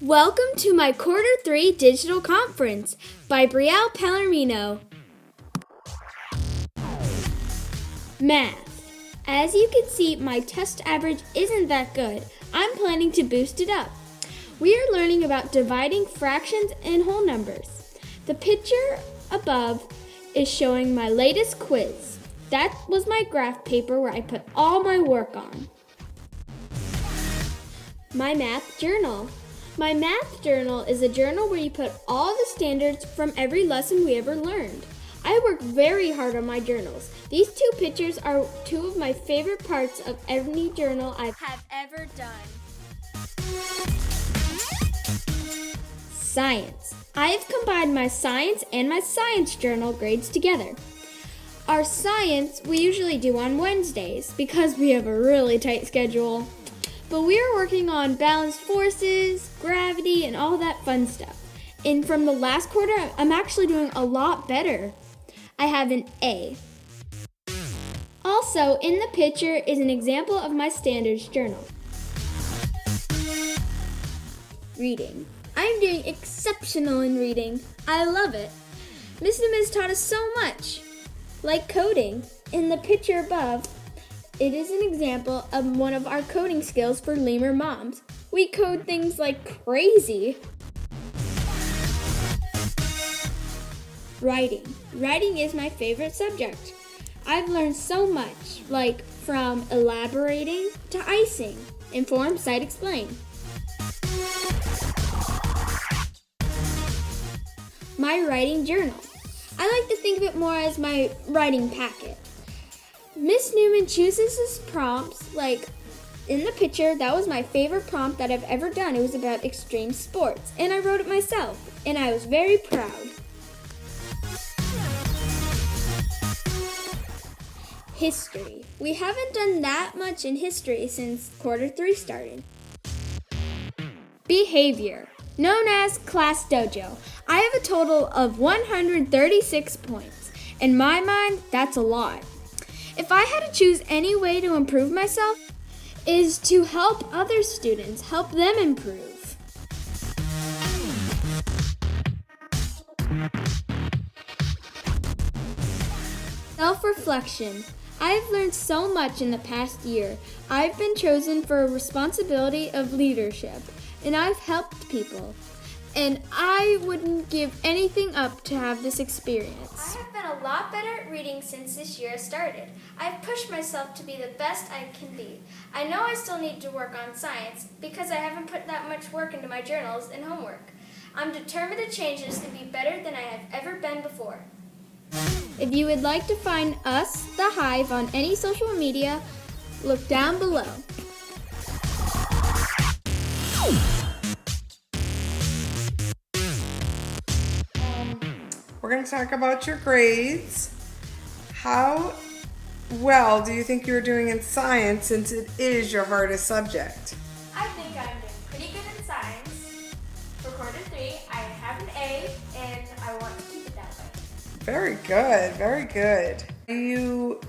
Welcome to my Quarter 3 Digital Conference by Brielle Palomino. Math. As you can see, my test average isn't that good. I'm planning to boost it up. We are learning about dividing fractions and whole numbers. The picture above is showing my latest quiz. That was my graph paper where I put all my work on. My math journal. My math journal is a journal where you put all the standards from every lesson we ever learned. I work very hard on my journals. These two pictures are two of my favorite parts of any journal I have ever done. Science. I have combined my science and my science journal grades together. Our science we usually do on Wednesdays because we have a really tight schedule. But we are working on balanced forces, gravity, and all that fun stuff. And from the last quarter, I'm actually doing a lot better. I have an A. Also, in the picture is an example of my standards journal. Reading. I'm doing exceptional in reading. I love it. Miss Nunez taught us so much. Like coding. In the picture above, it is an example of one of our coding skills for lemur moms. We code things like crazy. Writing. Writing is my favorite subject. I've learned so much, like from elaborating to icing. Inform, cite, explain. My writing journal. I like to think of it more as my writing packet. Miss Newman chooses his prompts, like in the picture, that was my favorite prompt that I've ever done. It was about extreme sports, and I wrote it myself, and I was very proud. History. We haven't done that much in history since quarter 3 started. Behavior. Known as Class Dojo. I have a total of 136 points. In my mind, that's a lot. If I had to choose any way to improve myself, is to help other students, help them improve. Self-reflection. I've learned so much in the past year. I've been chosen for a responsibility of leadership, and I've helped people. And I wouldn't give anything up to have this experience. I have been a lot better at reading since this year started. I've pushed myself to be the best I can be. I know I still need to work on science because I haven't put that much work into my journals and homework. I'm determined to change this to be better than I have ever been before. If you would like to find us, The Hive, on any social media, look down below. We're going to talk about your grades. How well do you think you're doing in science since it is your hardest subject? I think I'm doing pretty good in science. For quarter 3, I have an A, and I want to keep it that way. Very good, very good. Are you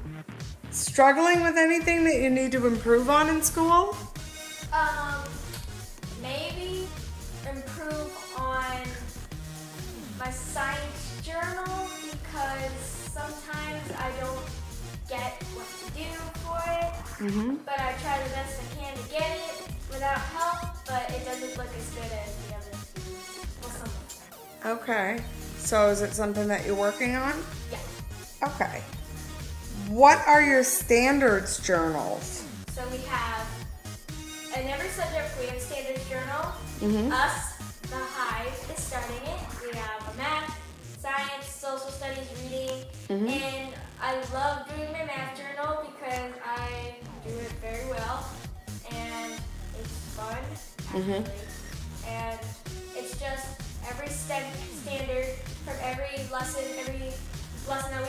struggling with anything that you need to improve on in school? Maybe improve on my science journal because sometimes I don't get what to do for it, but I try the best I can to get it without help, but it doesn't look as good as the other students. Well, some of them. Okay, so is it something that you're working on? Yeah. Okay. What are your standards journals? So we have, in every subject we have standards journal. Us, The Hive, is starting it. We have a math, science, social studies, reading, and I love doing my math journal because I do it very well, and it's fun, actually. And it's just every standard from every lesson that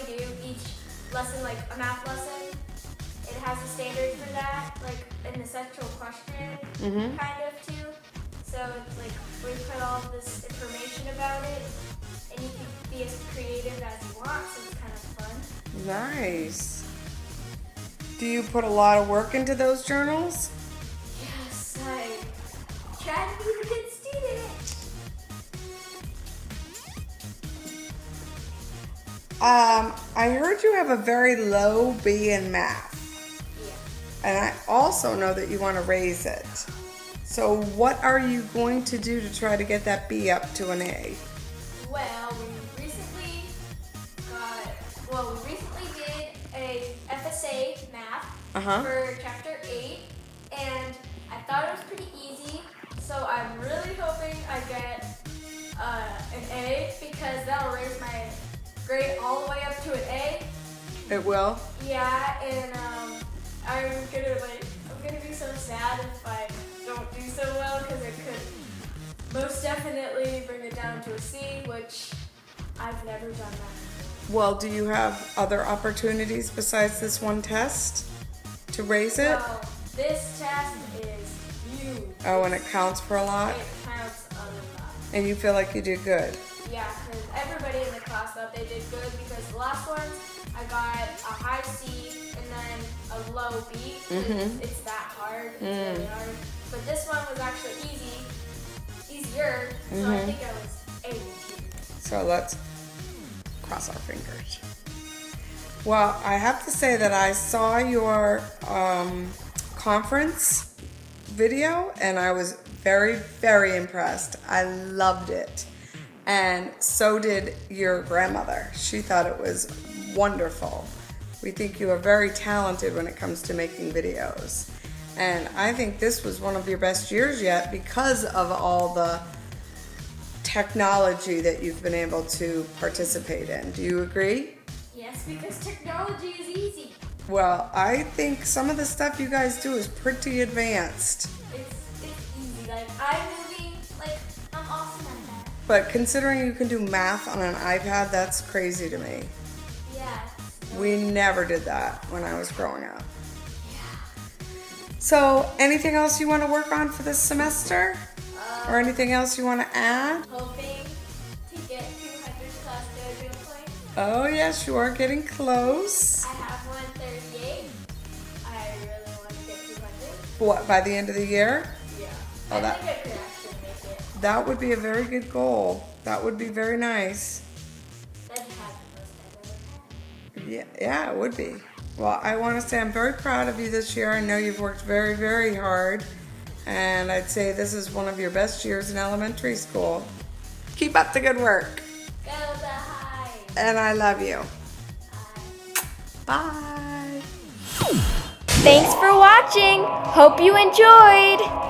we do, each lesson, like a math lesson, it has a standard for that, like an essential question, kind of too. So it's like we put all this information about it, and you can be as creative as you want, so it's kind of fun. Nice. Do you put a lot of work into those journals? Yes, I try to be a good student. I heard you have a very low B in math. Yeah. And I also know that you want to raise it. So what are you going to do to try to get that B up to an A? Well, we recently did a FSA math for chapter 8, and I thought it was pretty easy. So I'm really hoping I get an A, because that'll raise my grade all the way up to an A. It will? Yeah, and I'm gonna be so sad if I don't do so well, because it could most definitely bring it down to a C, which I've never done that. Well, do you have other opportunities besides this one test to raise it? So this test is huge. Oh, and it counts for a lot? It counts a lot. And you feel like you did good? Yeah, because everybody in the class thought they did good, because the last ones I got a high C and then a low B. It's that hard. It's really hard. But this one was actually easier. So I think I was able to. So let's cross our fingers. Well, I have to say that I saw your conference video and I was very, very impressed. I loved it. And so did your grandmother. She thought it was wonderful. We think you are very talented when it comes to making videos. And I think this was one of your best years yet because of all the technology that you've been able to participate in. Do you agree? Yes, because technology is easy. Well, I think some of the stuff you guys do is pretty advanced. It's easy. Like iMovie, I'm awesome at that. But considering you can do math on an iPad, that's crazy to me. Yeah. We never did that when I was growing up. So, anything else you want to work on for this semester? Or anything else you want to add? Hoping to get 200 class dojo points. Oh yes, you are getting close. I have 138. I really want to get 200. What, by the end of the year? Yeah. Oh, I that- think I could actually make it. That would be a very good goal. That would be very nice. That'd have the most I've ever had. Yeah, it would be. Well, I want to say I'm very proud of you this year. I know you've worked very, very hard. And I'd say this is one of your best years in elementary school. Keep up the good work. Go the high. And I love you. Bye. Bye. Thanks for watching. Hope you enjoyed.